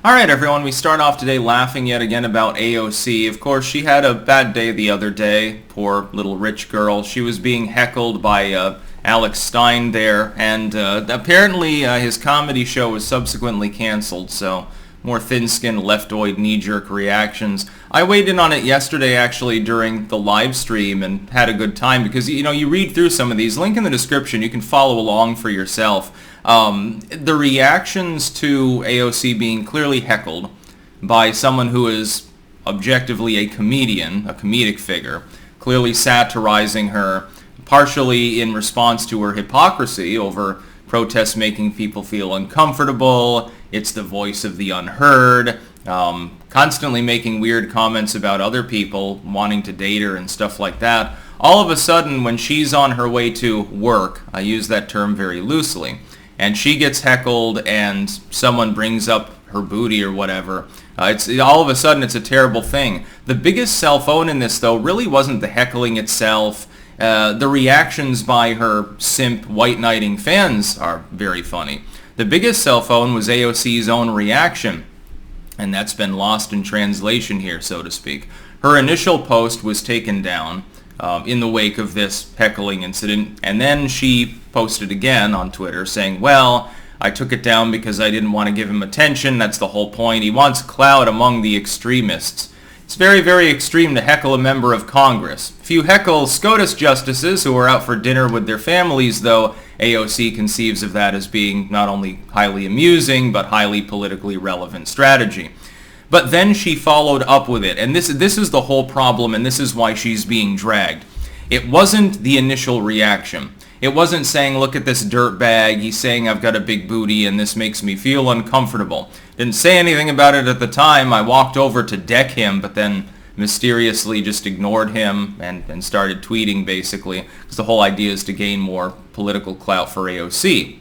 Alright everyone, we start off today laughing yet again about AOC. Of course, she had a bad day the other day. Poor little rich girl. She was being heckled by Alex Stein there, and apparently his comedy show was subsequently canceled, so more thin-skinned, leftoid, knee-jerk reactions. I weighed in on it yesterday, actually, during the live stream, and had a good time, because, you read through some of these. Link in the description, you can follow along for yourself. The reactions to AOC being clearly heckled by someone who is objectively a comedian, a comedic figure, clearly satirizing her, partially in response to her hypocrisy over protests making people feel uncomfortable. It's the voice of the unheard, constantly making weird comments about other people wanting to date her and stuff like that. All of a sudden, when she's on her way to work, I use that term very loosely, and she gets heckled and someone brings up her booty or whatever, all of a sudden it's a terrible thing. The biggest cell phone in this, though, really wasn't the heckling itself. The reactions by her simp white knighting fans are very funny. The biggest cell phone was AOC's own reaction, and that's been lost in translation here, so to speak. Her initial post was taken down in the wake of this heckling incident, and then she posted again on Twitter saying, well, I took it down because I didn't want to give him attention. That's the whole point. He wants clout among the extremists. It's very, very extreme to heckle a member of Congress. If you heckle SCOTUS justices who are out for dinner with their families, though, AOC conceives of that as being not only highly amusing, but highly politically relevant strategy. But then she followed up with it, and this is the whole problem, and this is why she's being dragged. It wasn't the initial reaction. It wasn't saying, look at this dirtbag, he's saying I've got a big booty and this makes me feel uncomfortable. Didn't say anything about it at the time. I walked over to deck him, but then mysteriously just ignored him and started tweeting, basically, because the whole idea is to gain more political clout for AOC.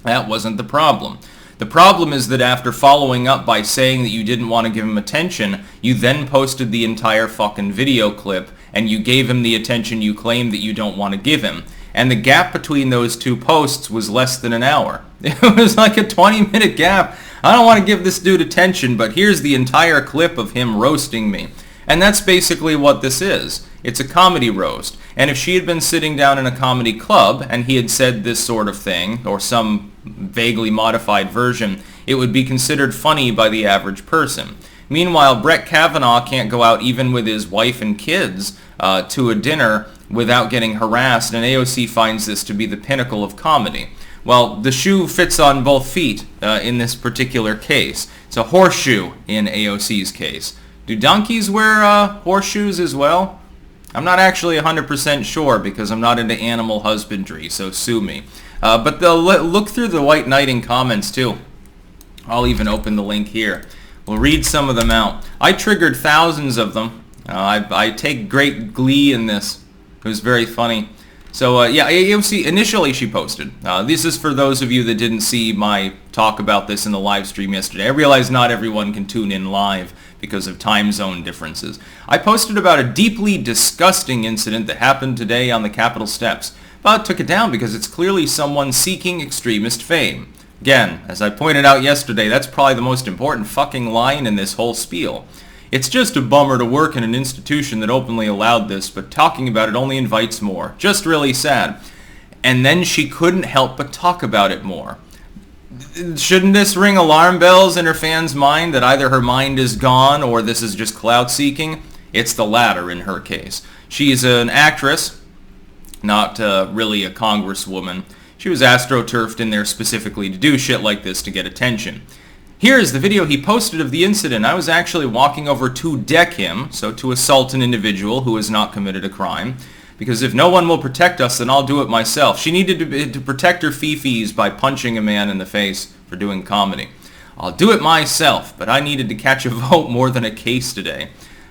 That wasn't the problem. The problem is that after following up by saying that you didn't want to give him attention, you then posted the entire fucking video clip, and you gave him the attention you claim that you don't want to give him. And the gap between those two posts was less than an hour. It was like a 20-minute gap. I don't want to give this dude attention, but here's the entire clip of him roasting me. And that's basically what this is. It's a comedy roast. And if she had been sitting down in a comedy club and he had said this sort of thing, or some vaguely modified version, it would be considered funny by the average person. Meanwhile, Brett Kavanaugh can't go out even with his wife and kids to a dinner without getting harassed, and AOC finds this to be the pinnacle of comedy. Well, the shoe fits on both feet in this particular case. It's a horseshoe in AOC's case. Do donkeys wear horseshoes as well? I'm not actually 100% sure because I'm not into animal husbandry, so sue me. But look through the white knighting comments too. I'll even open the link here. We'll read some of them out. I triggered thousands of them. I take great glee in this. It was very funny. So, yeah, AOC, initially she posted. This is for those of you that didn't see my talk about this in the live stream yesterday. I realize not everyone can tune in live because of time zone differences. I posted about a deeply disgusting incident that happened today on the Capitol steps, but took it down because it's clearly someone seeking extremist fame. Again, as I pointed out yesterday, that's probably the most important fucking line in this whole spiel. It's just a bummer to work in an institution that openly allowed this, but talking about it only invites more. Just really sad. And then she couldn't help but talk about it more. Shouldn't this ring alarm bells in her fans' mind that either her mind is gone or this is just clout seeking? It's the latter in her case. She's an actress, not really a congresswoman. She was astroturfed in there specifically to do shit like this to get attention. Here's the video he posted of the incident. I was actually walking over to deck him, so to assault an individual who has not committed a crime, because if no one will protect us, then I'll do it myself. She needed to protect her fifis by punching a man in the face for doing comedy. I'll do it myself, but I needed to catch a vote more than a case today.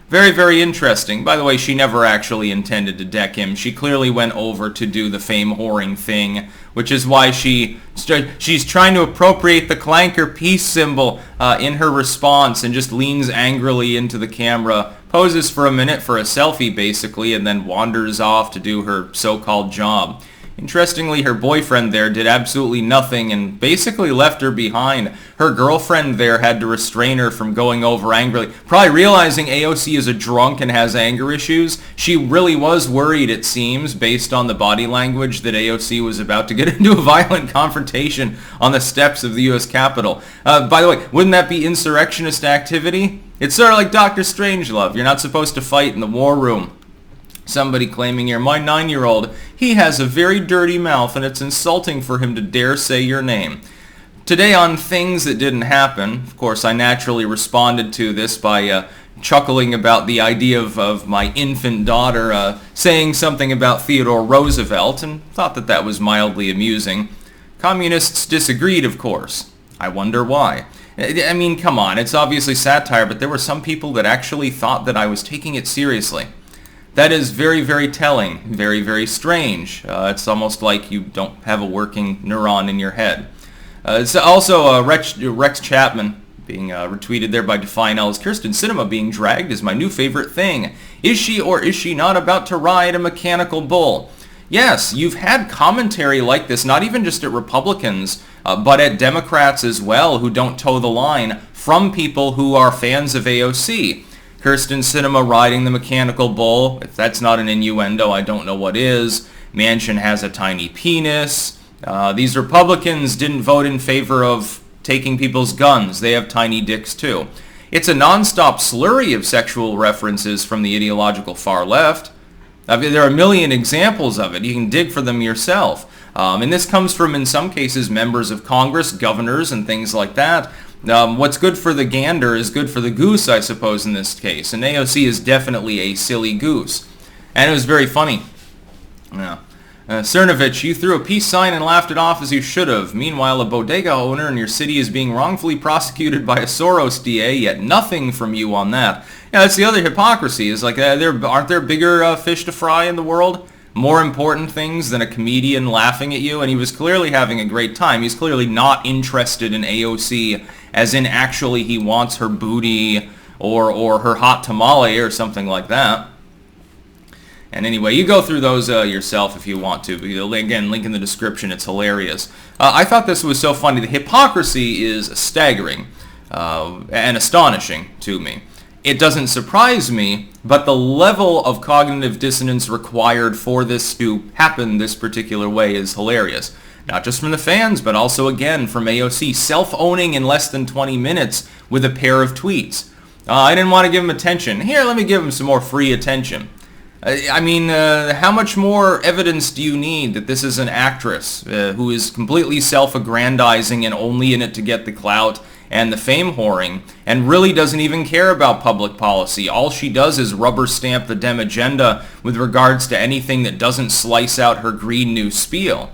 Very, very interesting. By the way, she never actually intended to deck him. She clearly went over to do the fame whoring thing, which is why she's trying to appropriate the clanker peace symbol in her response and just leans angrily into the camera, poses for a minute for a selfie basically, and then wanders off to do her so-called job. Interestingly, her boyfriend there did absolutely nothing and basically left her behind. Her girlfriend there had to restrain her from going over angrily. Probably realizing AOC is a drunk and has anger issues, she really was worried, it seems, based on the body language, that AOC was about to get into a violent confrontation on the steps of the U.S. Capitol. By the way, wouldn't that be insurrectionist activity? It's sort of like Dr. Strangelove. You're not supposed to fight in the war room. Somebody claiming here, my 9-year-old, he has a very dirty mouth and it's insulting for him to dare say your name. Today on Things That Didn't Happen, of course, I naturally responded to this by chuckling about the idea of my infant daughter saying something about Theodore Roosevelt, and thought that that was mildly amusing. Communists disagreed, of course. I wonder why. I mean, come on, it's obviously satire, but there were some people that actually thought that I was taking it seriously. That is very, very telling, very, very strange. It's almost like you don't have a working neuron in your head. It's also Rex Chapman being retweeted there by Define L's Kirsten Sinema being dragged is my new favorite thing. Is she or is she not about to ride a mechanical bull? Yes, you've had commentary like this, not even just at Republicans, but at Democrats as well, who don't toe the line, from people who are fans of AOC. Kirsten Sinema riding the mechanical bull. If that's not an innuendo, I don't know what is. Manchin has a tiny penis. These Republicans didn't vote in favor of taking people's guns. They have tiny dicks too. It's a nonstop slurry of sexual references from the ideological far left. I mean, there are a million examples of it. You can dig for them yourself. And this comes from, in some cases, members of Congress, governors, and things like that. What's good for the gander is good for the goose, I suppose, in this case. And AOC is definitely a silly goose. And it was very funny. Yeah. Cernovich, you threw a peace sign and laughed it off as you should have. Meanwhile, a bodega owner in your city is being wrongfully prosecuted by a Soros DA, yet nothing from you on that. Yeah, that's the other hypocrisy. Is like, aren't there bigger fish to fry in the world? More important things than a comedian laughing at you? And he was clearly having a great time. He's clearly not interested in AOC, as in actually he wants her booty or her hot tamale or something like that. And anyway, you go through those yourself if you want to. Again, link in the description. It's hilarious. I thought this was so funny. The hypocrisy is staggering and astonishing to me. It doesn't surprise me, but the level of cognitive dissonance required for this to happen this particular way is hilarious. Not just from the fans, but also, again, from AOC, self-owning in less than 20 minutes with a pair of tweets. I didn't want to give him attention. Here, let me give him some more free attention. I mean, how much more evidence do you need that this is an actress who is completely self-aggrandizing and only in it to get the clout and the fame whoring, and really doesn't even care about public policy? All she does is rubber stamp the Dem agenda with regards to anything that doesn't slice out her Green New spiel.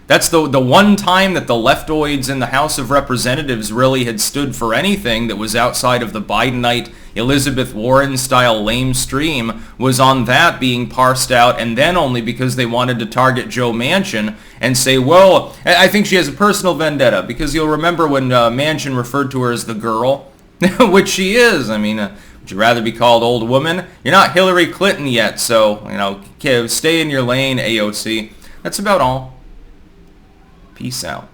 That's the one time that the leftoids in the House of Representatives really had stood for anything that was outside of the Bidenite, Elizabeth Warren-style lame stream, was on that being parsed out, and then only because they wanted to target Joe Manchin and say, well, I think she has a personal vendetta, because you'll remember when Manchin referred to her as the girl, which she is. I mean, would you rather be called old woman? You're not Hillary Clinton yet, so, stay in your lane, AOC. That's about all. Peace out.